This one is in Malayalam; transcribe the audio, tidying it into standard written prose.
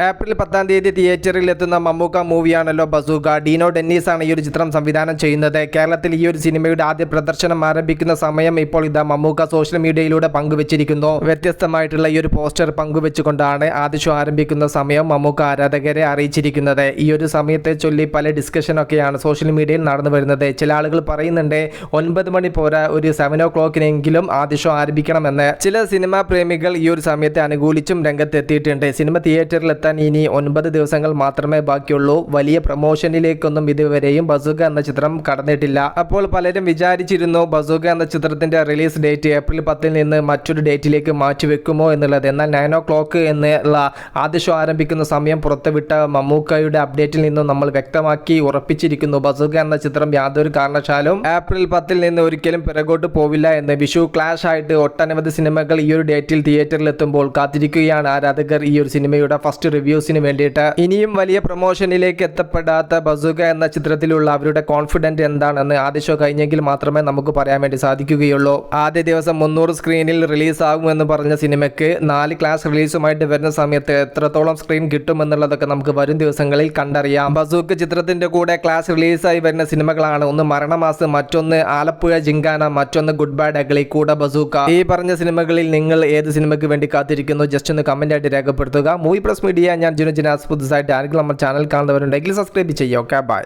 ഏപ്രിൽ 10-ാം തീയതി തിയേറ്ററിൽ എത്തുന്ന മമ്മൂക്ക മൂവിയാണല്ലോ ബസൂക്ക. ഡീനോ ഡെന്നീസ് ആണ് ഈ ഒരു ചിത്രം സംവിധാനം ചെയ്യുന്നത്. കേരളത്തിൽ ഈ ഒരു സിനിമയുടെ ആദ്യ പ്രദർശനം ആരംഭിക്കുന്ന സമയം ഇപ്പോൾ ഇതാ മമ്മൂക്ക സോഷ്യൽ മീഡിയയിലൂടെ പങ്കുവച്ചിരിക്കുന്നു. വ്യത്യസ്തമായിട്ടുള്ള ഈ ഒരു പോസ്റ്റർ പങ്കുവെച്ചുകൊണ്ടാണ് ആദ്യ ഷോ ആരംഭിക്കുന്ന സമയം മമ്മൂക്ക ആരാധകരെ അറിയിച്ചിരിക്കുന്നത്. ഈ ഒരു സമയത്തെ ചൊല്ലി പല ഡിസ്കഷനൊക്കെയാണ് സോഷ്യൽ മീഡിയയിൽ നടന്നു വരുന്നത്. ചില ആളുകൾ പറയുന്നുണ്ട് 9 മണി പോരാ, ഒരു 7 o'clock ആദ്യ ഷോ ആരംഭിക്കണമെന്ന്. ചില സിനിമാ പ്രേമികൾ ഈ ഒരു സമയത്തെ അനുകൂലിച്ചും രംഗത്തെത്തിയിട്ടുണ്ട്. സിനിമ തിയേറ്ററിൽ ഇനി 9 ദിവസങ്ങൾ മാത്രമേ ബാക്കിയുള്ളൂ. വലിയ പ്രൊമോഷനിലേക്കൊന്നും ഇതുവരെയും ബസൂക്ക എന്ന ചിത്രം കടന്നിട്ടില്ല. അപ്പോൾ പലരും വിചാരിച്ചിരുന്നു ബസൂക്ക എന്ന ചിത്രത്തിന്റെ റിലീസ് ഡേറ്റ് ഏപ്രിൽ 10 നിന്ന് മറ്റൊരു ഡേറ്റിലേക്ക് മാറ്റിവെക്കുമോ എന്നുള്ളത്. എന്നാൽ 9 o'clock എന്നുള്ള ആദ്യ ഷോ ആരംഭിക്കുന്ന സമയം പുറത്തുവിട്ട മമ്മൂക്കയുടെ അപ്ഡേറ്റിൽ നിന്നും നമ്മൾ വ്യക്തമാക്കി ഉറപ്പിച്ചിരിക്കുന്നു ബസൂക്ക എന്ന ചിത്രം യാതൊരു കാരണവശാലും ഏപ്രിൽ 10 നിന്ന് ഒരിക്കലും പിറകോട്ട് പോവില്ല എന്ന്. വിഷു ക്ലാഷ് ആയിട്ട് ഒട്ടനവധി സിനിമകൾ ഈ ഒരു ഡേറ്റിൽ തിയേറ്ററിൽ എത്തുമ്പോൾ കാത്തിരിക്കുകയാണ് ആരാധകർ ഈ ഒരു സിനിമയുടെ ഫസ്റ്റ് റിവ്യൂസിന് വേണ്ടിയിട്ട്. ഇനിയും വലിയ പ്രൊമോഷനിലേക്ക് എത്തപ്പെടാത്ത ബസൂക്ക എന്ന ചിത്രത്തിലുള്ള അവരുടെ കോൺഫിഡൻറ്റ് എന്താണെന്ന് ആദ്യ ഷോ കഴിഞ്ഞെങ്കിൽ മാത്രമേ നമുക്ക് പറയാൻ വേണ്ടി സാധിക്കുകയുള്ളൂ. ആദ്യ ദിവസം 300 സ്ക്രീനിൽ റിലീസ് ആകുമെന്ന് പറഞ്ഞ സിനിമയ്ക്ക് 4 ക്ലാസ് റിലീസുമായിട്ട് വരുന്ന സമയത്ത് എത്രത്തോളം സ്ക്രീൻ കിട്ടുമെന്നുള്ളതൊക്കെ നമുക്ക് വരും ദിവസങ്ങളിൽ കണ്ടറിയാം. ബസൂക്ക ചിത്രത്തിന്റെ കൂടെ ക്ലാസ് റിലീസായി വരുന്ന സിനിമകളാണ് ഒന്ന് മരണമാസ്, മറ്റൊന്ന് ആലപ്പുഴ ജിങ്കാന, മറ്റൊന്ന് ഗുഡ് ബൈ അഗ്ലി, കൂടെ ബസൂക്ക. ഈ പറഞ്ഞ സിനിമകളിൽ നിങ്ങൾ ഏത് സിനിമയ്ക്ക് വേണ്ടി കാത്തിരിക്കുന്നു? ജസ്റ്റ് ഒന്ന് കമന്റ് ആയിട്ട് രേഖപ്പെടുത്തുക. മൂവി പ്രസ് മീഡിയ, ഞാൻ ജിനു ജിനാസ്. പുതുതായിട്ട് ആരെങ്കിലും നമ്മുടെ ചാനൽ കാണുന്നവരുണ്ടെങ്കിൽ സബ്സ്ക്രൈബ് ചെയ്യുക. Okay, by.